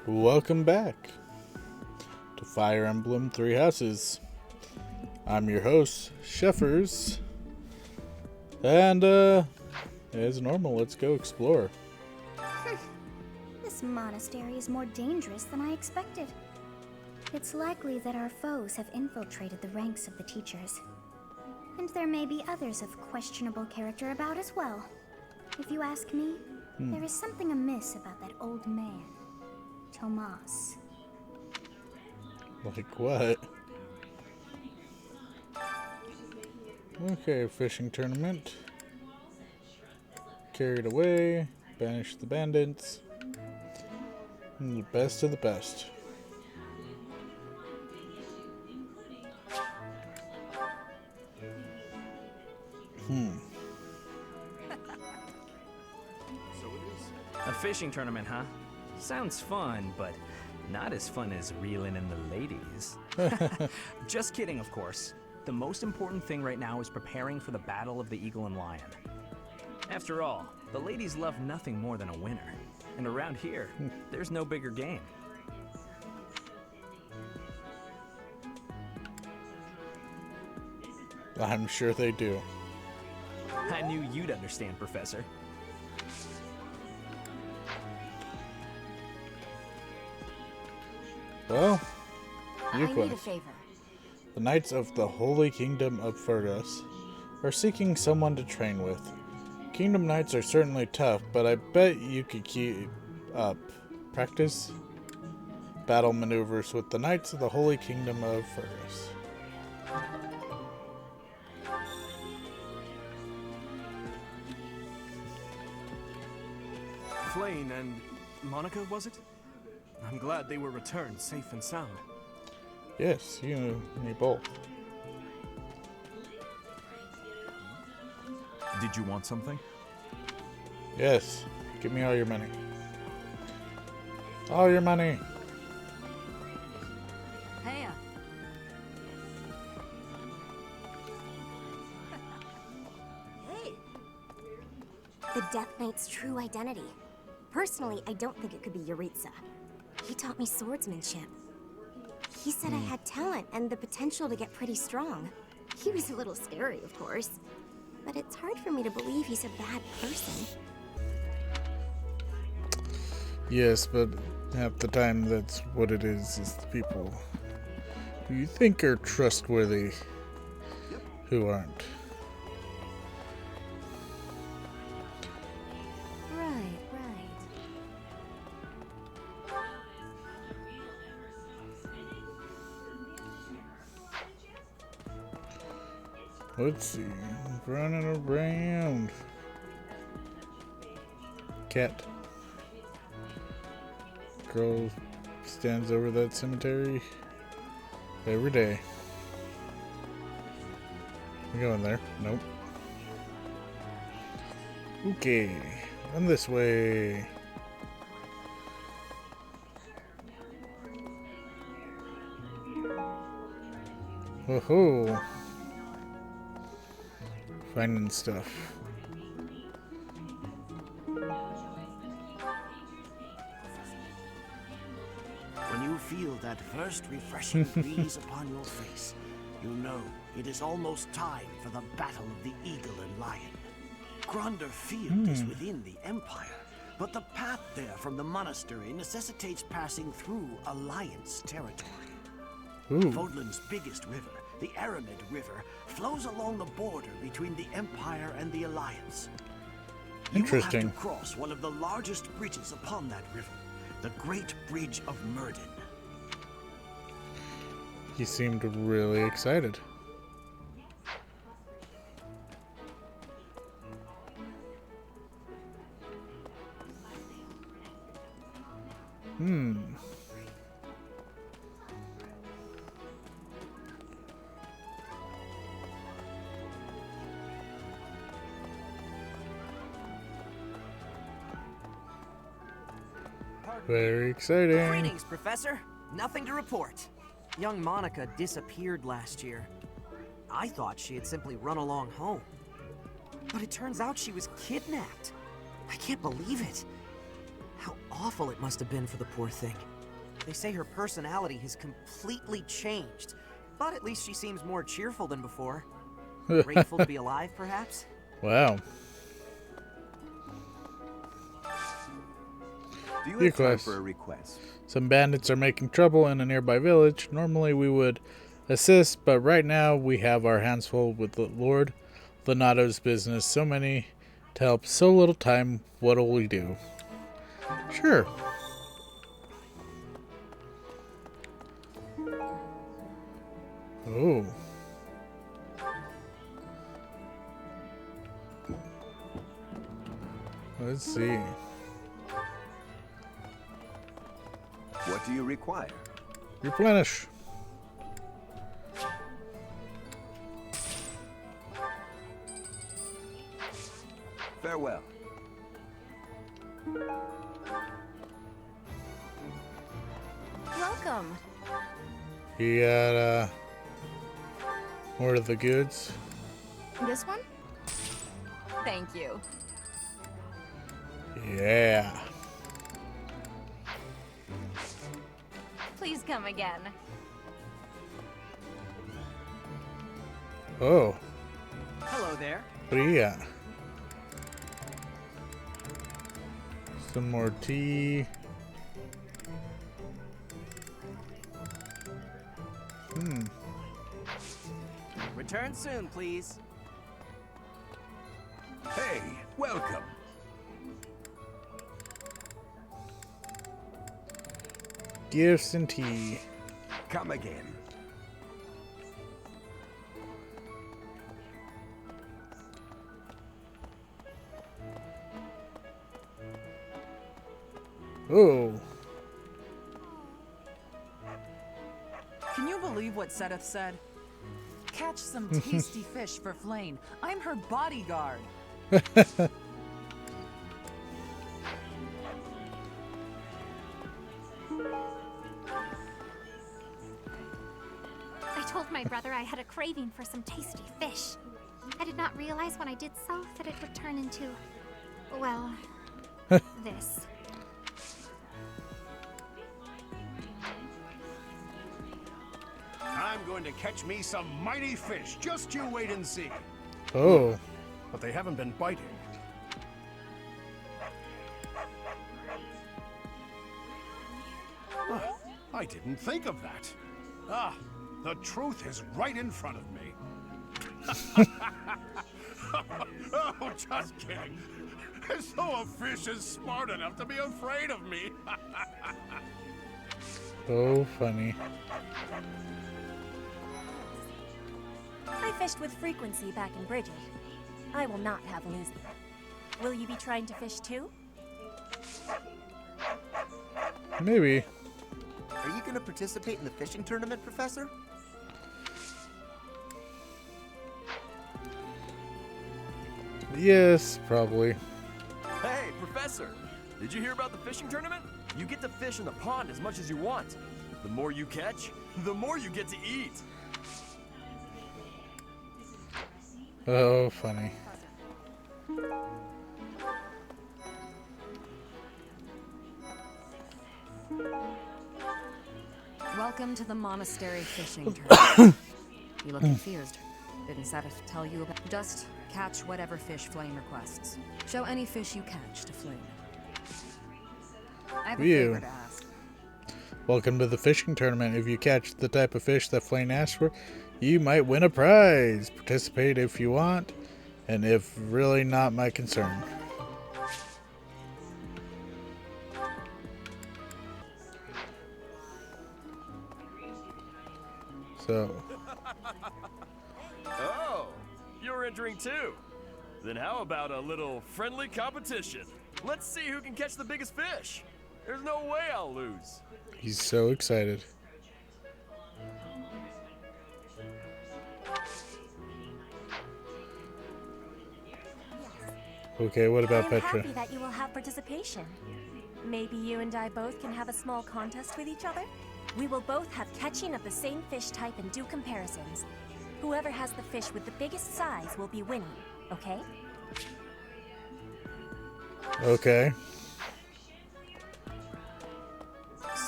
Welcome back to Fire Emblem Three Houses. I'm your host, Sheffers. And, as normal, let's go explore. This monastery is more dangerous than I expected. It's likely that our foes have infiltrated the ranks of the teachers. And there may be others of questionable character about as well. If you ask me, there is something amiss about that old man, Tomas. Like what? Okay, fishing tournament. Carried away. Banish the bandits. And the best of the best. A fishing tournament, huh? Sounds fun, but not as fun as reeling in the ladies. Just kidding, of course. The most important thing right now is preparing for the Battle of the Eagle and Lion. After all, the ladies love nothing more than a winner. And around here, there's no bigger game. I'm sure they do. I knew you'd understand, Professor. Well, I need a favor. The Knights of the Holy Kingdom of Fergus are seeking someone to train with. Kingdom Knights are certainly tough, but I bet you could keep up. Practice battle maneuvers with the Knights of the Holy Kingdom of Fergus. Flane and Monica, was it? I'm glad they were returned safe and sound. Yes, you and me both. Did you want something? Yes, give me all your money. All your money. Hey. Hey. The Death Knight's true identity. Personally, I don't think it could be Yuritsa. He taught me swordsmanship. He said I had talent and the potential to get pretty strong. He was a little scary, of course. But it's hard for me to believe he's a bad person. Yes, but half the time that's what it is the people who you think are trustworthy who aren't. Right. Let's see. Running around. Cat. Girl stands over that cemetery every day. We going there? Nope. Okay. Run this way. Woohoo! Finding stuff. When you feel that first refreshing breeze upon your face, you know it is almost time for the Battle of the Eagle and Lion. Gronder Field is within the Empire, but the path there from the monastery necessitates passing through Alliance territory. Fodlan's biggest river, the Aramid River, flows along the border between the Empire and the Alliance. You will have to cross one of the largest bridges upon that river, the Great Bridge of Murden. He seemed really excited. Very exciting. Greetings, Professor. Nothing to report. Young Monica disappeared last year. I thought she had simply run along home. But it turns out she was kidnapped. I can't believe it. How awful it must have been for the poor thing. They say her personality has completely changed, but at least she seems more cheerful than before. Grateful to be alive, perhaps? Wow. Do you Your have time quest. for a request? Some bandits are making trouble in a nearby village. Normally we would assist, but right now we have our hands full with the Lord Lenato's business. So many to help, so little time. What'll we do? Sure. Oh. Let's see. What do you require? Replenish. Farewell. Welcome. You got more of the goods. This one? Thank you. Yeah. Please come again. Oh. Hello there. What do you got? Some more tea. Return soon, please. Hey, welcome. Gifts and tea. Come again. Oh. Can you believe what Sedith said? Catch some tasty fish for Flame. I'm her bodyguard. I told my brother I had a craving for some tasty fish. I did not realize when I did so that it would turn into, well, this. I'm going to catch me some mighty fish. Just you wait and see. Oh. But they haven't been biting. I didn't think of that. Ah, the truth is right in front of me. Oh, just kidding. As though a fish is smart enough to be afraid of me. So funny. I fished with frequency back in Bridget. I will not have losing. Will you be trying to fish too? Maybe. Are you going to participate in the fishing tournament, Professor? Yes, probably. Hey, Professor! Did you hear about the fishing tournament? You get to fish in the pond as much as you want. The more you catch, the more you get to eat. Oh, funny. Welcome to the monastery fishing tournament. You look confused. Didn't Sedith tell you about? Just catch whatever fish Flame requests. Show any fish you catch to Flame. I have a favor to ask. Welcome to the fishing tournament. If you catch the type of fish that Flame asked for, you might win a prize. Participate if you want, and if really not my concern. So. Oh, you're entering too. Then how about a little friendly competition? Let's see who can catch the biggest fish. There's no way I'll lose. He's so excited. Okay, what about I'm Petra? happy that you will have participation. Maybe you and I both can have a small contest with each other? We will both have catching of the same fish type and do comparisons. Whoever has the fish with the biggest size will be winning, okay? Okay.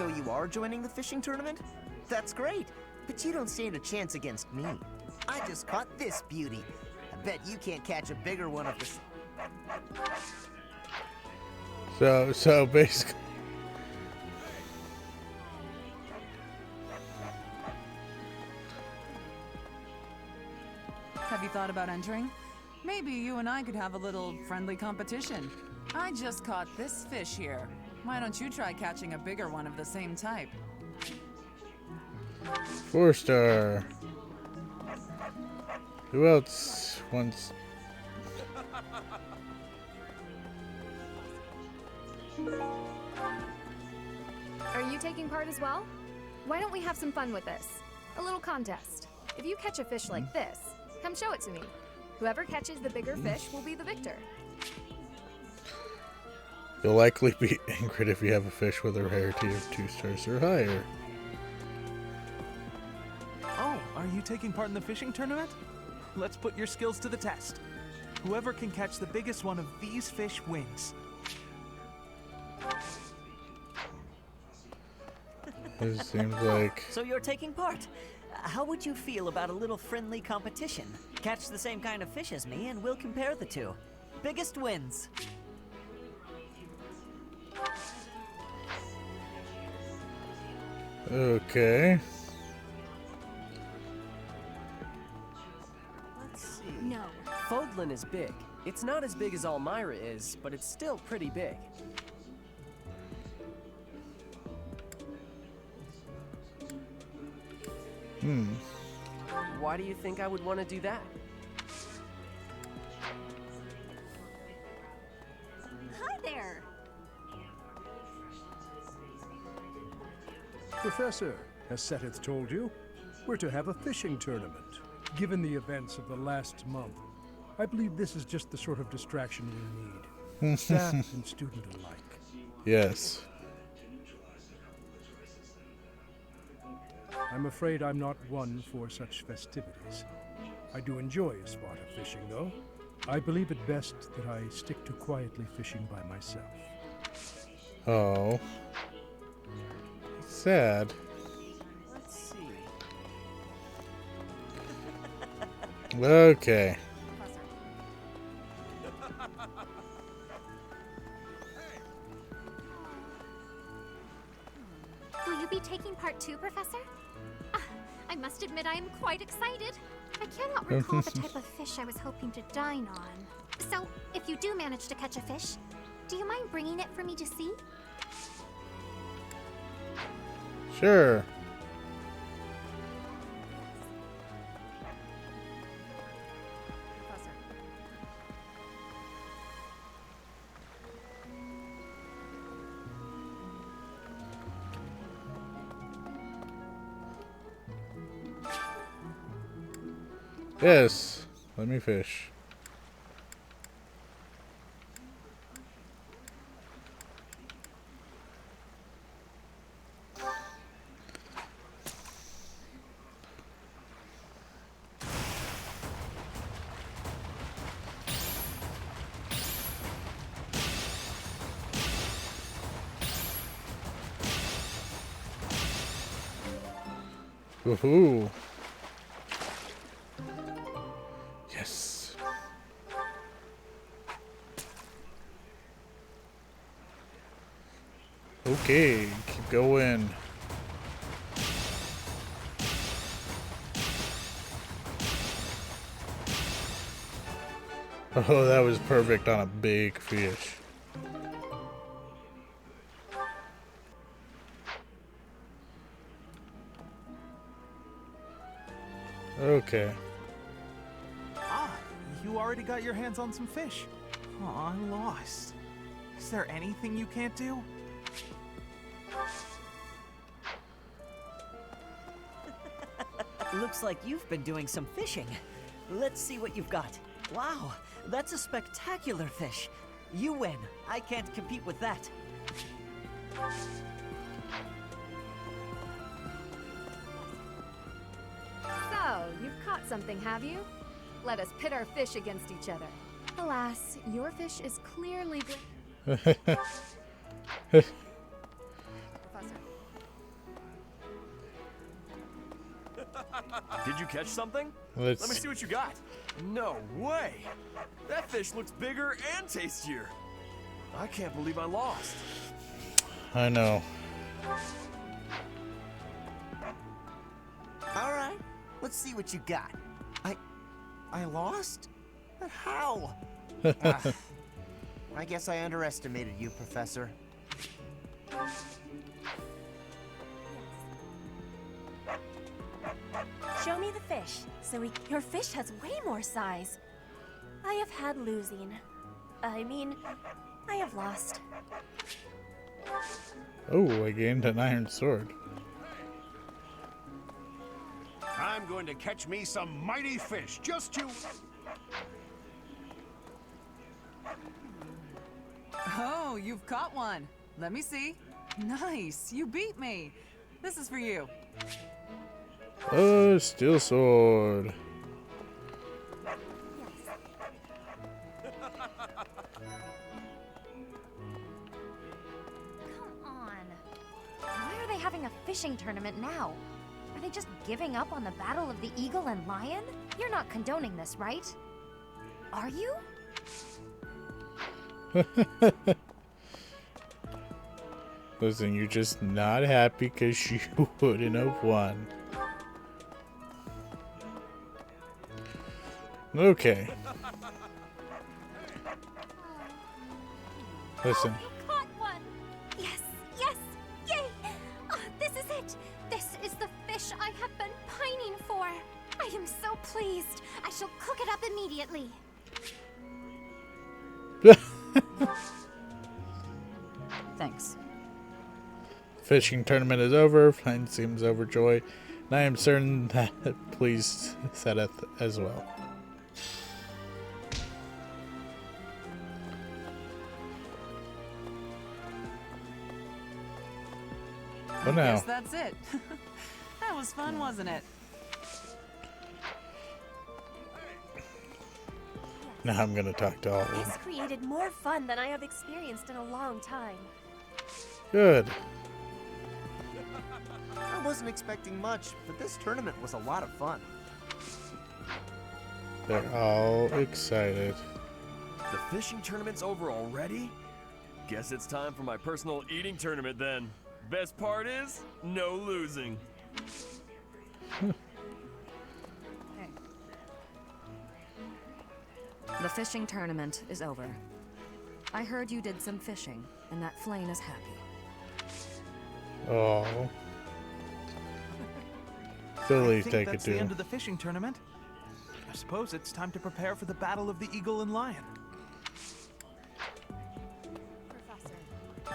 So you are joining the fishing tournament? That's great, but you don't stand a chance against me. I just caught this beauty. I bet you can't catch a bigger one of the... So basically, Have you thought about entering? Maybe you and I could have a little friendly competition. I just caught this fish here. Why don't you try catching a bigger one of the same type? 4-star. Who else wants? Are you taking part as well? Why don't we have some fun with this? A little contest. If you catch a fish like this, come show it to me. Whoever catches the bigger fish will be the victor. You'll likely be angered if you have a fish with a rarity of 2 stars or higher. Oh, are you taking part in the fishing tournament? Let's put your skills to the test. Whoever can catch the biggest one of these fish wins. It seems like... So you're taking part. How would you feel about a little friendly competition? Catch the same kind of fish as me and we'll compare the two. Biggest wins. Okay. Let's see. No. Fodlan is big. It's not as big as Almyra is, but it's still pretty big. Why do you think I would want to do that? Hi there. Professor, has Seteth told you? We're to have a fishing tournament. Given the events of the last month, I believe this is just the sort of distraction we need. Staff and student alike. Yes. I'm afraid I'm not one for such festivities. I do enjoy a spot of fishing, though. I believe it best that I stick to quietly fishing by myself. Oh. Sad. Let's see. Okay. Will you be taking part too, Professor? I must admit I am quite excited. I cannot recall the type of fish I was hoping to dine on. So, if you do manage to catch a fish, do you mind bringing it for me to see? Sure. Yes, let me fish. Woohoo! Yes. Okay, keep going. Oh, that was perfect on a big fish. Okay. Ah, you already got your hands on some fish. Oh, I'm lost. Is there anything you can't do? Looks like you've been doing some fishing. Let's see what you've got. Wow, that's a spectacular fish. You win. I can't compete with that. So, you've caught something, have you? Let us pit our fish against each other. Alas, your fish is clearly... Professor. Did you catch something? Let's- Let me see what you got. No way! That fish looks bigger and tastier. I can't believe I lost. I know. All right, let's see what you got. I lost? But how? I guess I underestimated you, Professor. Show me the fish. Your fish has way more size. I have had losing. I mean, I have lost. Oh, I gained an iron sword. I'm going to catch me some mighty fish. Just you. Oh, you've caught one. Let me see. Nice, you beat me. This is for you. Oh, steel sword. Come on. Why are they having a fishing tournament now? Are they just giving up on the battle of the eagle and lion? You're not condoning this, right? Are you? Listen, you're just not happy because you wouldn't have won. Okay. Listen. Caught one! Yes, yes, yay! Oh, this is it! This is the fish I have been pining for! I am so pleased! I shall cook it up immediately! Thanks. Fishing tournament is over. Flame seems overjoyed, and I am certain that pleased Seth as well. Oh no. Guess that's it. That was fun, wasn't it? Now I'm gonna talk to all of them. This created more fun than I have experienced in a long time. Good. I wasn't expecting much, but this tournament was a lot of fun. They're all excited. The fishing tournament's over already? Guess it's time for my personal eating tournament then. Best part is, no losing. The fishing tournament is over. I heard you did some fishing, and that Flame is happy. Oh. Silly, I think take it that's to the him. end of the fishing tournament. I suppose it's time to prepare for the battle of the eagle and lion.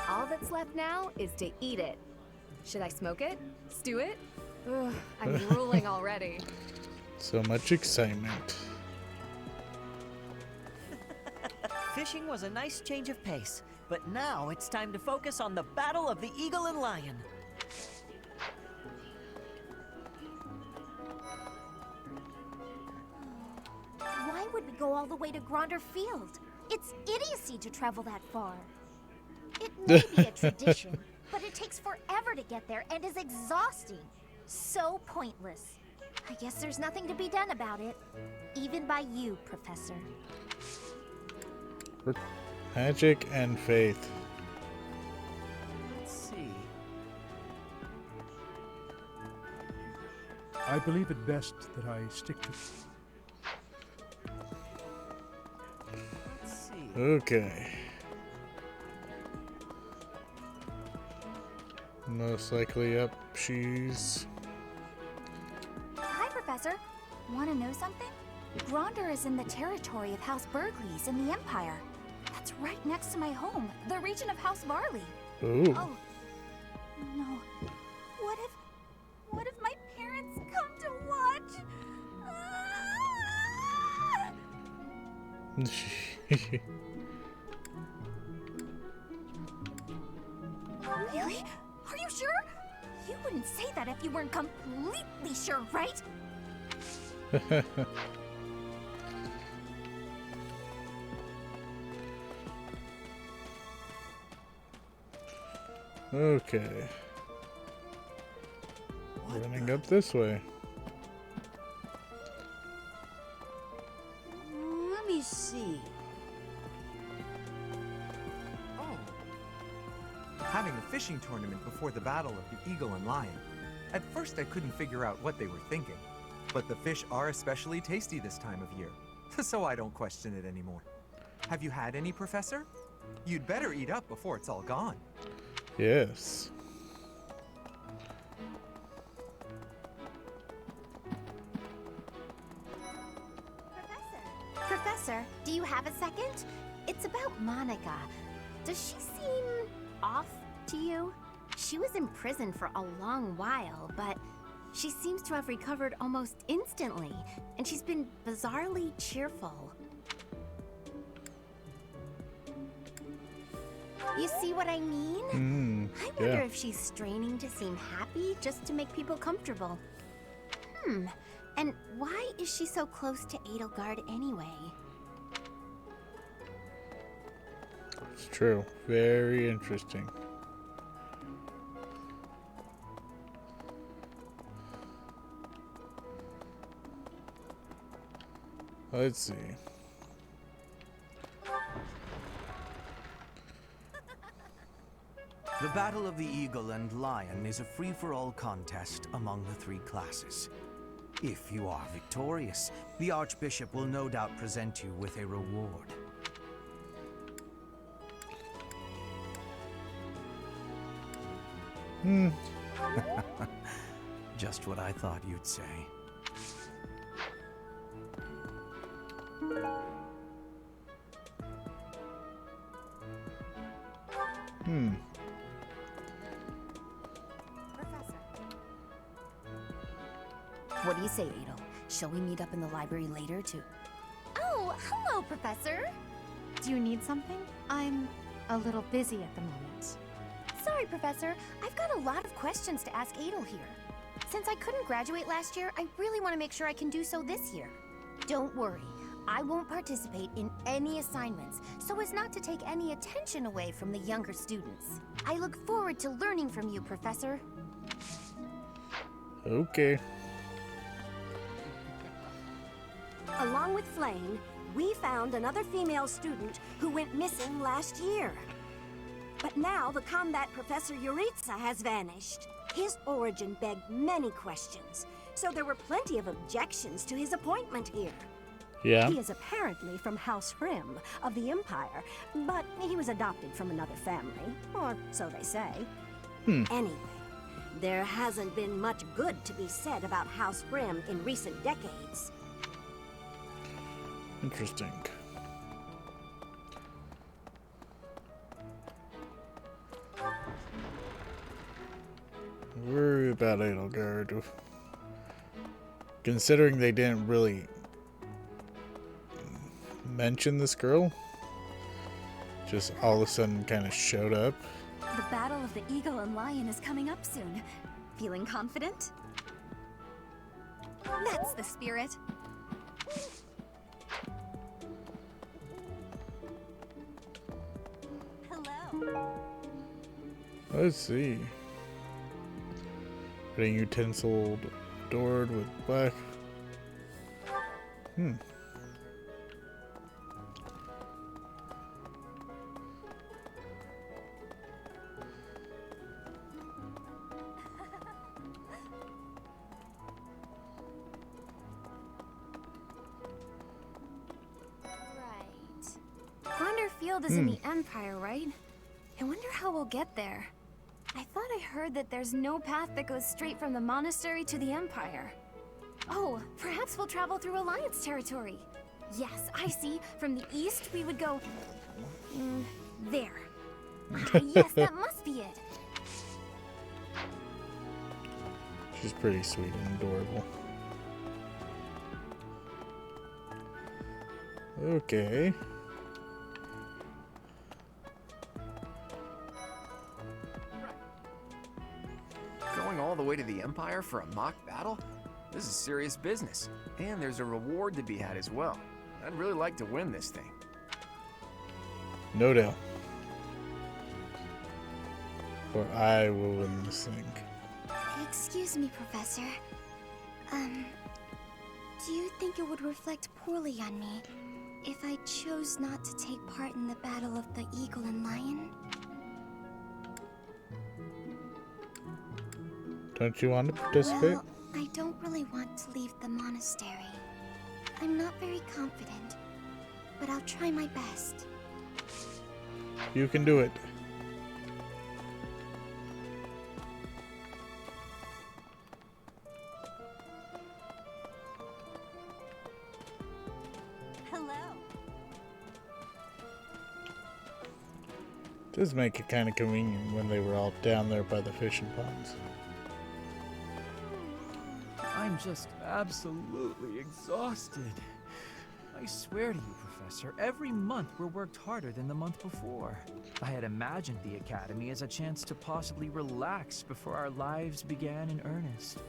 All that's left now is to eat it. Should I smoke it? Stew it? Ugh, I'm drooling already. So much excitement. Fishing was a nice change of pace, but now it's time to focus on the battle of the eagle and lion. Why would we go all the way to Gronder Field? It's idiocy to travel that far. It may be a tradition, but it takes forever to get there and is exhausting. So pointless. I guess there's nothing to be done about it. Even by you, Professor. Magic and faith. Let's see. I believe it best that I stick to. Let's see. Okay. Most likely up, she's... Hi, Professor. Want to know something? Gronder is in the territory of House Burgleys in the Empire. That's right next to my home, the region of House Varley. Ooh. Oh, no. What if my parents come to watch? Really? Are you sure? You wouldn't say that if you weren't completely sure, right? Okay. Running up this way. fishing tournament before the Battle of the Eagle and Lion. At first I couldn't figure out what they were thinking, but the fish are especially tasty this time of year, so I don't question it anymore. Have you had any, Professor? You'd better eat up before it's all gone. Yes. Professor, do you have a second? It's about Monica. Does she seem off to you? She was in prison for a long while, but she seems to have recovered almost instantly, and she's been bizarrely cheerful. You see what I mean? I wonder if she's straining to seem happy just to make people comfortable. And why is she so close to Edelgard anyway? It's true. Very interesting. Let's see. The Battle of the Eagle and Lion is a free-for-all contest among the three classes. If you are victorious, the Archbishop will no doubt present you with a reward. Just what I thought you'd say. What do you say, Adel? Shall we meet up in the library later to... Oh, hello, Professor! Do you need something? I'm a little busy at the moment. Sorry, Professor. I've got a lot of questions to ask Adel here. Since I couldn't graduate last year, I really want to make sure I can do so this year. Don't worry. I won't participate in any assignments, so as not to take any attention away from the younger students. I look forward to learning from you, Professor. Okay. Along with Flame, we found another female student who went missing last year. But now the combat professor Yuritsa has vanished. His origin begged many questions, so there were plenty of objections to his appointment here. Yeah. He is apparently from House Rim of the Empire, but he was adopted from another family, or so they say. Anyway, there hasn't been much good to be said about House Rim in recent decades. Interesting. Worry about Edelgard. Considering they didn't really mention this girl, just all of a sudden kind of showed up. The Battle of the Eagle and Lion is coming up soon. Feeling confident? That's the spirit. Hello. Let's see. Getting utensil adored with black. Field is in the Empire, right? I wonder how we'll get there. I thought I heard that there's no path that goes straight from the monastery to the Empire. Oh, perhaps we'll travel through Alliance territory. Yes, I see. From the east, we would go... there. Yes, that must be it. She's pretty sweet and adorable. Okay. Going all the way to the Empire for a mock battle? This is serious business. And there's a reward to be had as well. I'd really like to win this thing. No doubt. Or I will win this thing. Excuse me, Professor. Do you think it would reflect poorly on me if I chose not to take part in the Battle of the Eagle and Lion? Don't you want to participate? Well, I don't really want to leave the monastery. I'm not very confident, but I'll try my best. You can do it. Hello. Does make it kind of convenient when they were all down there by the fishing ponds. I'm just absolutely exhausted. I swear to you, Professor, every month we're worked harder than the month before. I had imagined the Academy as a chance to possibly relax before our lives began in earnest.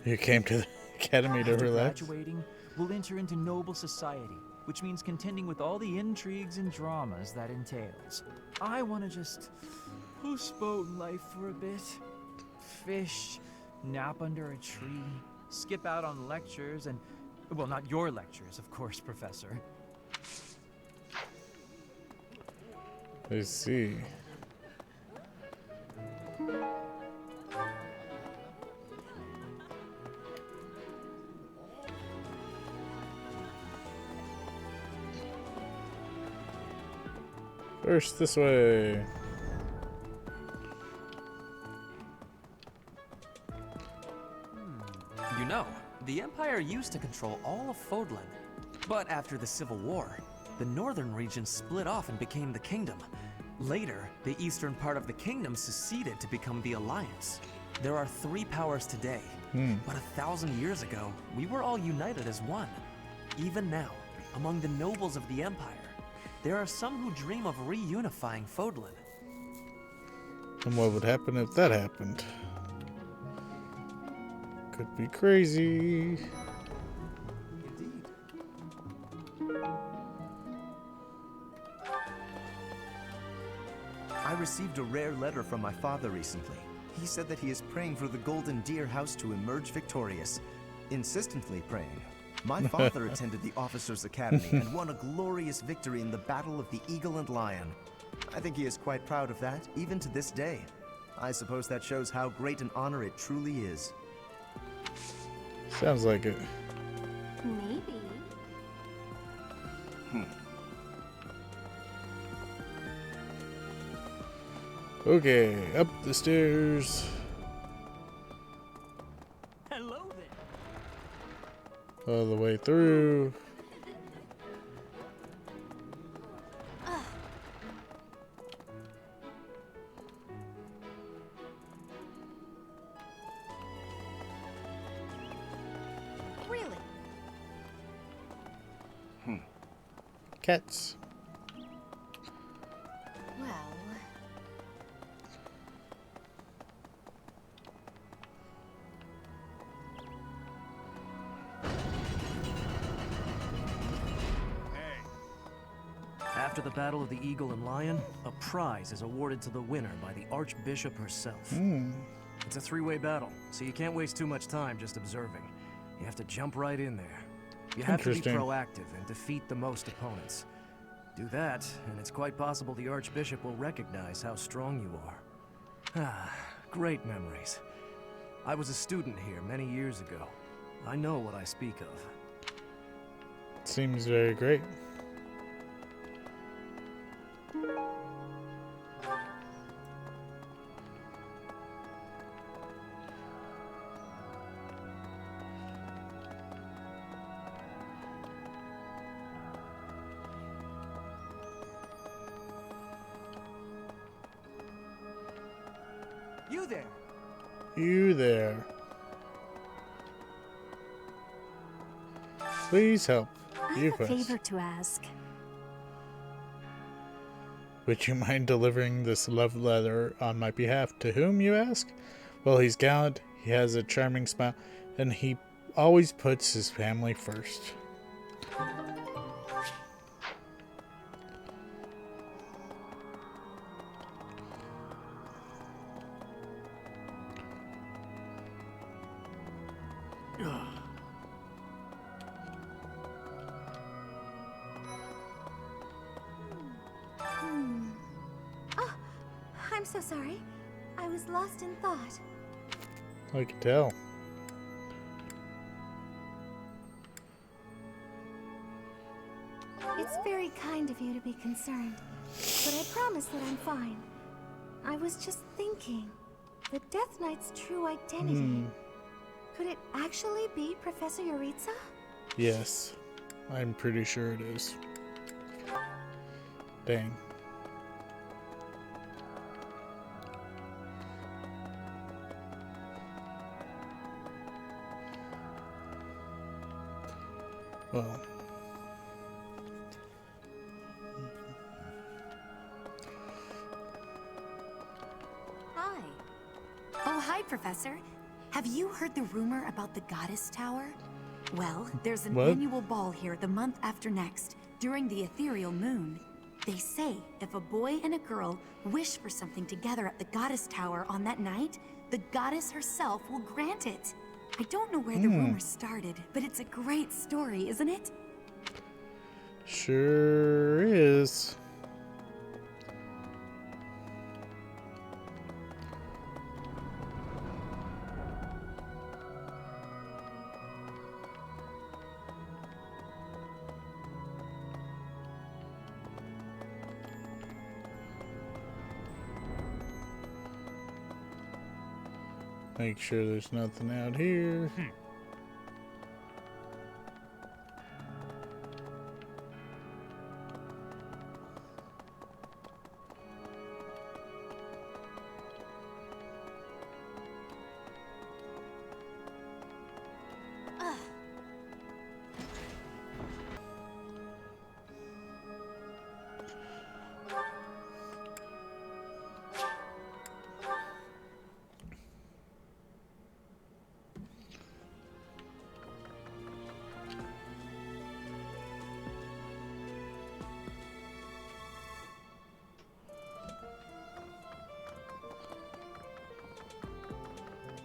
You came to the Academy to After relax? graduating, we'll enter into noble society, which means contending with all the intrigues and dramas that entails. I want to just postpone life for a bit. Fish, nap under a tree, skip out on lectures, and, well, not your lectures, of course, Professor. I see. First, this way. You know, the Empire used to control all of Fodlan. But after the Civil War, the northern region split off and became the Kingdom. Later, the eastern part of the Kingdom seceded to become the Alliance. There are 3 powers today, but 1,000 years ago, we were all united as one. Even now, among the nobles of the Empire, there are some who dream of reunifying Fodlan. And what would happen if that happened? Could be crazy. I received a rare letter from my father recently. He said that he is praying for the Golden Deer House to emerge victorious. Insistently praying. My father attended the Officers' Academy and won a glorious victory in the Battle of the Eagle and Lion. I think he is quite proud of that, even to this day. I suppose that shows how great an honor it truly is. Sounds like it. Maybe. Okay, up the stairs. Hello there. All the way through. Really? Cats. Well, After the Battle of the Eagle and Lion, a prize is awarded to the winner by the Archbishop herself. It's a 3-way battle, so you can't waste too much time just observing. You have to jump right in there. You have to be Interesting. proactive and defeat the most opponents. Do that, and it's quite possible the Archbishop will recognize how strong you are. Ah, great memories. I was a student here many years ago. I know what I speak of. Seems very great. You there! You there. Please help. I You have a quest. favor to ask. Would you mind delivering this love letter on my behalf? To whom, you ask? Well, he's gallant, he has a charming smile, and he always puts his family first. so sorry. I was lost in thought. I can tell. It's very kind of you to be concerned, but I promise that I'm fine. I was just thinking, the Death Knight's true identity. Could it actually be Professor Yuritsa? Yes, I'm pretty sure it is. Dang. Well. Hi. Oh, hi, Professor. Have you heard the rumor about the Goddess Tower? Well, there's an annual ball here the month after next, during the ethereal moon. They say if a boy and a girl wish for something together at the Goddess Tower on that night, the goddess herself will grant it. I don't know where the rumor started, but it's a great story, isn't it? Sure is. Make sure there's nothing out here.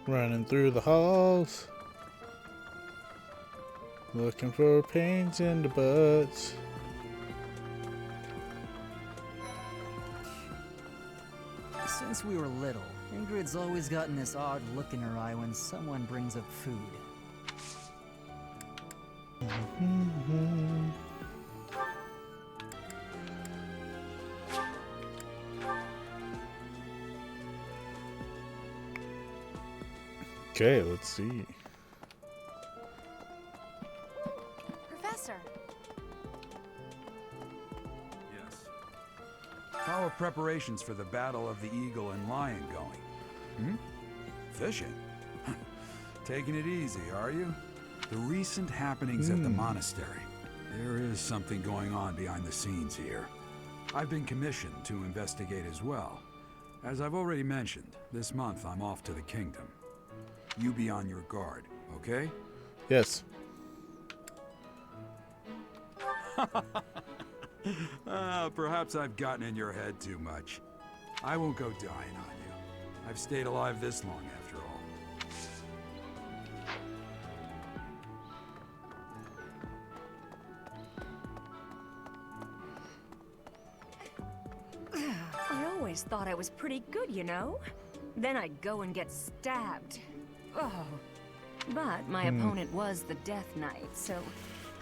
Running through the halls, looking for pains in the butts. Since we were little, Ingrid's always gotten this odd look in her eye when someone brings up food. Okay, let's see. Professor. Yes. How are preparations for the Battle of the Eagle and Lion going? Fishing? Taking it easy, are you? The recent happenings at the monastery. There is something going on behind the scenes here. I've been commissioned to investigate as well. As I've already mentioned, this month I'm off to the kingdom. You be on your guard, okay? Yes. Perhaps I've gotten in your head too much. I won't go dying on you. I've stayed alive this long after all. I always thought I was pretty good, you know? Then I'd go and get stabbed. Oh. But my opponent was the Death Knight, so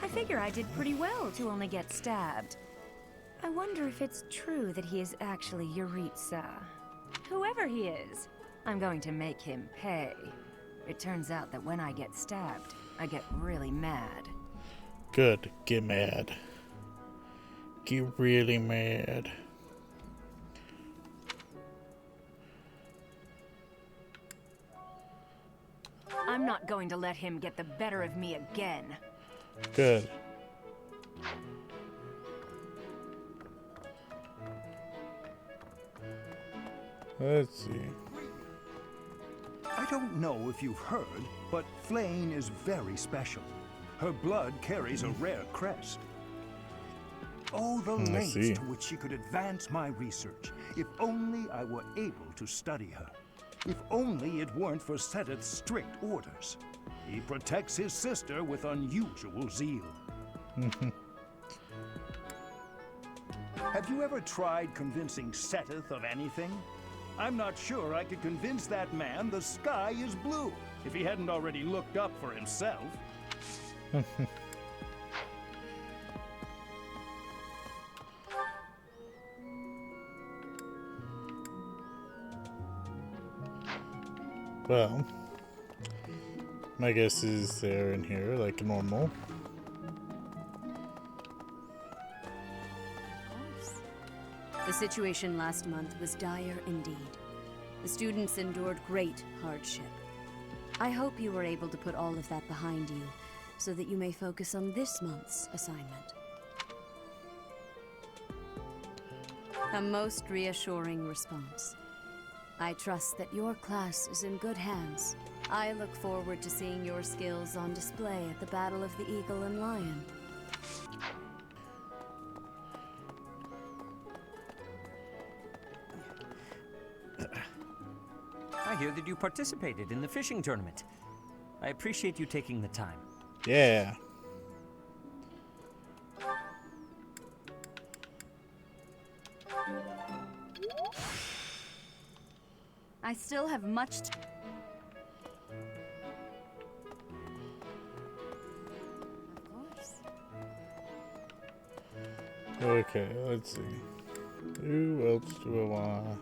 I figure I did pretty well to only get stabbed. I wonder if it's true that he is actually Yuritsa. Whoever he is, I'm going to make him pay. It turns out that when I get stabbed, I get really mad. Good. Get mad. Get really mad. I'm not going to let him get the better of me again. Good. Let's see. I don't know if you've heard, but Flame is very special. Her blood carries a rare crest. Oh, the lengths to which she could advance my research, if only I were able to study her. If only it weren't for Seteth's strict orders. He protects his sister with unusual zeal. Have you ever tried convincing Seteth of anything? I'm not sure I could convince that man the sky is blue, if he hadn't already looked up for himself. Well, my guess is they're in here like normal. The situation last month was dire indeed. The students endured great hardship. I hope you were able to put all of that behind you, so that you may focus on this month's assignment. A most reassuring response. I trust that your class is in good hands. I look forward to seeing your skills on display at the Battle of the Eagle and Lion. I hear that you participated in the fishing tournament. I appreciate you taking the time. Yeah. I still have much to... Of course. Okay, let's see. Who else do I want?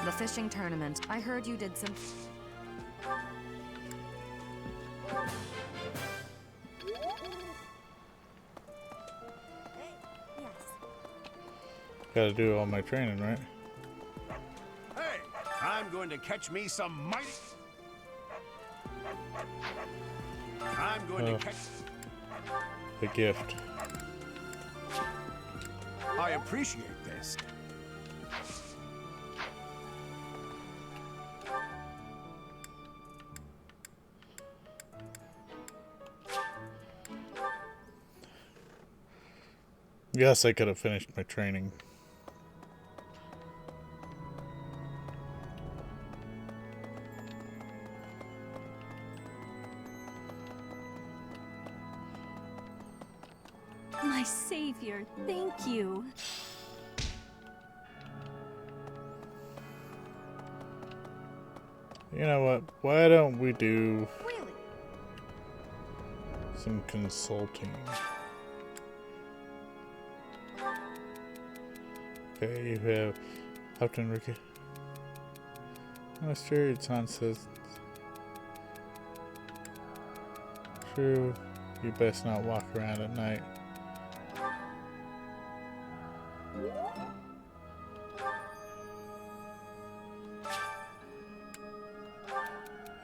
The fishing tournament. I heard you did some... Gotta do all my training, right? Hey, I'm going to catch me some mighty... I'm going to catch... The gift. I appreciate this. Yes, I could have finished my training. My savior, thank you. You know what? Why don't we do some consulting? Okay, you have Captain Ricky. Master, it's nonsense. True, you best not walk around at night.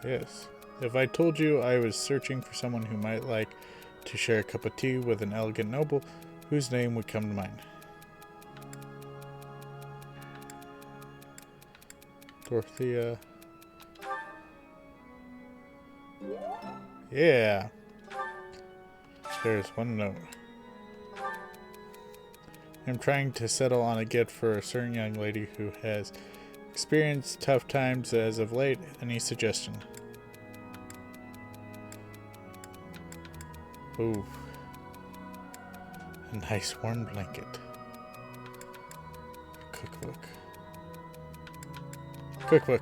Yes. If I told you I was searching for someone who might like to share a cup of tea with an elegant noble, whose name would come to mind? Dorothea. Yeah. There's one note. I'm trying to settle on a gift for a certain young lady who has experienced tough times as of late. Any suggestion? Ooh. A nice warm blanket. Cookbook. Cookbook.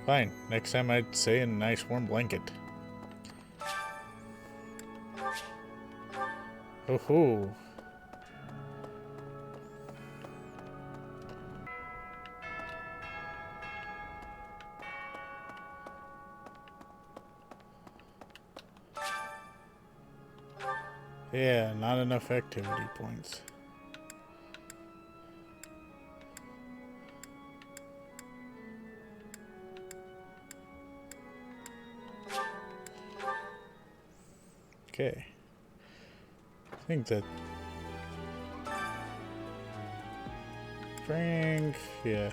Fine. Next time I'd say a nice warm blanket. Oh-ho. Yeah, not enough activity points. Okay. I think that... Drink, yeah.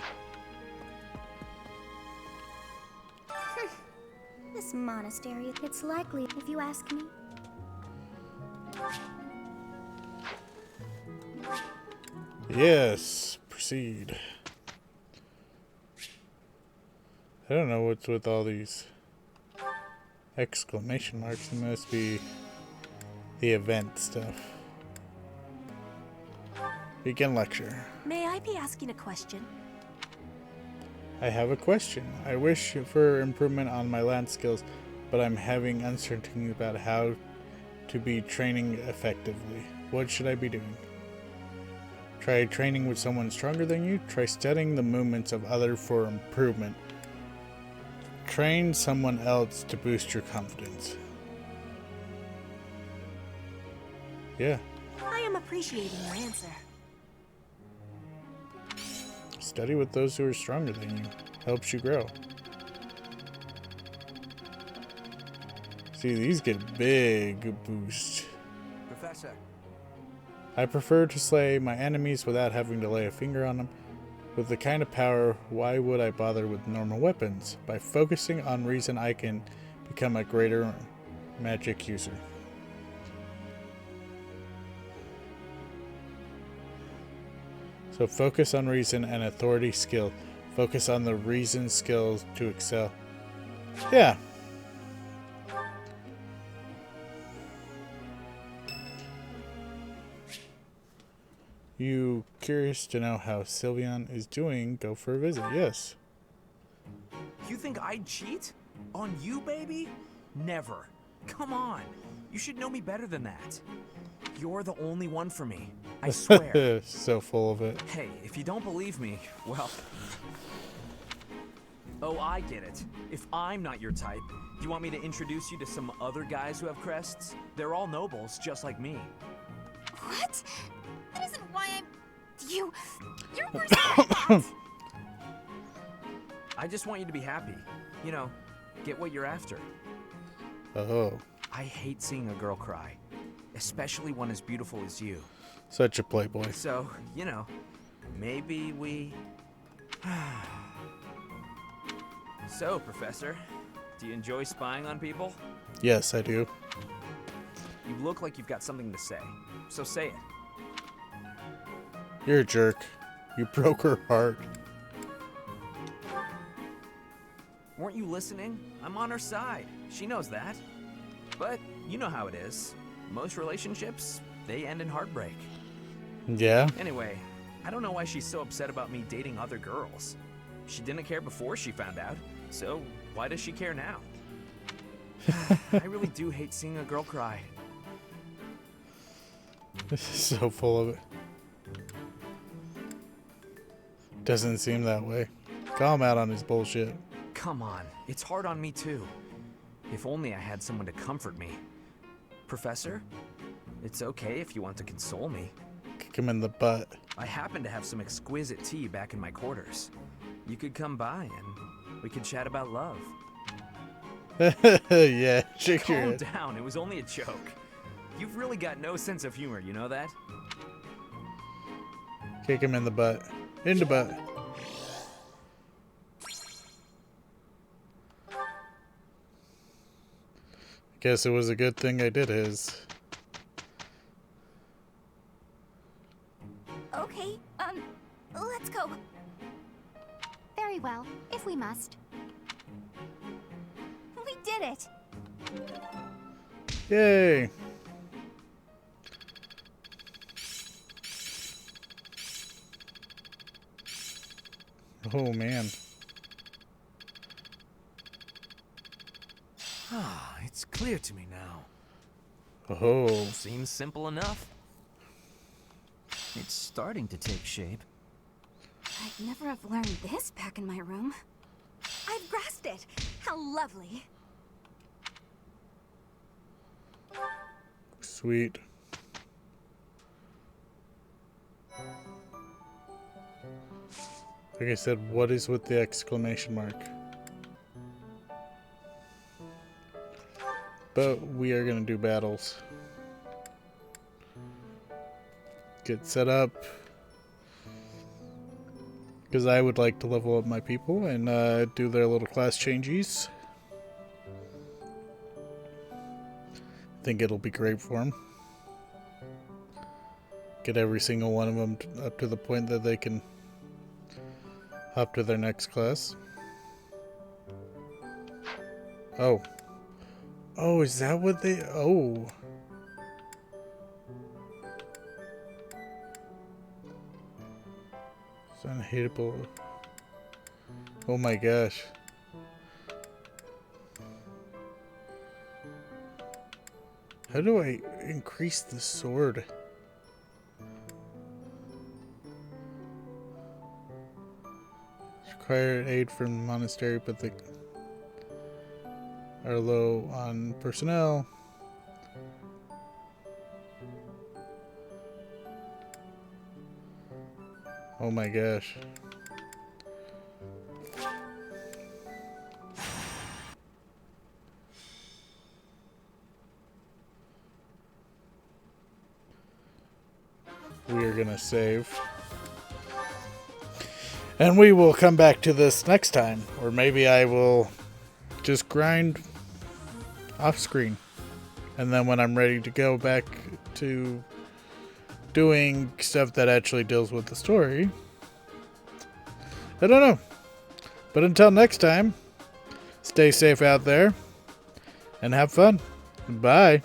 This monastery, it's likely, if you ask me. Yes, proceed. I don't know what's with all these Exclamation marks. It must be the event stuff. Begin lecture. May I be asking a question? I have a question. I wish for improvement on my land skills, but I'm having uncertainty about how to be training effectively. What should I be doing? Try training with someone stronger than you. Try studying the movements of others for improvement. Train someone else to boost your confidence. Yeah. I am appreciating your answer. Study with those who are stronger than you. Helps you grow. See, these get big boost. Professor. I prefer to slay my enemies without having to lay a finger on them. With the kind of power, why would I bother with normal weapons? By focusing on reason, I can become a greater magic user. So focus on reason and authority skill. Focus on the reason skills to excel. Yeah. You curious to know how Sylvian is doing? Go for a visit. Yes. You think I'd cheat? On you, baby? Never. Come on. You should know me better than that. You're the only one for me. I swear. So full of it. Hey, if you don't believe me, well... Oh, I get it. If I'm not your type, do you want me to introduce you to some other guys who have crests? They're all nobles, just like me. What? That isn't why I'm... You're worse than that! I just want you to be happy. You know, get what you're after. Oh. I hate seeing a girl cry. Especially one as beautiful as you. Such a playboy. So, you know, maybe we... So, Professor, do you enjoy spying on people? Yes, I do. You look like you've got something to say, so say it. You're a jerk. You broke her heart. Weren't you listening? I'm on her side. She knows that. But you know how it is. Most relationships, they end in heartbreak. Yeah? Anyway, I don't know why she's so upset about me dating other girls. She didn't care before she found out, so why does she care now? I really do hate seeing a girl cry. This is so full of it. Doesn't seem that way. Call him out on his bullshit. Come on, it's hard on me too. If only I had someone to comfort me. Professor, it's okay if you want to console me. Kick him in the butt. I happen to have some exquisite tea back in my quarters. You could come by and we could chat about love. Yeah, shake your Calm head. down, it was only a joke. You've really got no sense of humor, you know that? Kick him in the butt. In the butt. Guess it was a good thing I did his. Okay, let's go. Very well, if we must. We did it! Yay! Oh man. Ah, it's clear to me now. Oh. Seems simple enough. It's starting to take shape. I'd never have learned this back in my room. I've grasped it! How lovely! Sweet. Like I said, what is with the exclamation mark? But we are gonna do battles. Get set up. Because I would like to level up my people and do their little class changes. I think it'll be great for them. Get every single one of them up to the point that they can hop to their next class. Oh. Oh, is that what they... Oh. It's unhateable. Oh my gosh. How do I increase the sword? Require aid from the monastery, but they are low on personnel. Oh my gosh. We are gonna save. And we will come back to this next time. Or maybe I will just grind off screen. And then when I'm ready to go back to doing stuff that actually deals with the story, I don't know. But until next time, stay safe out there and have fun. Bye.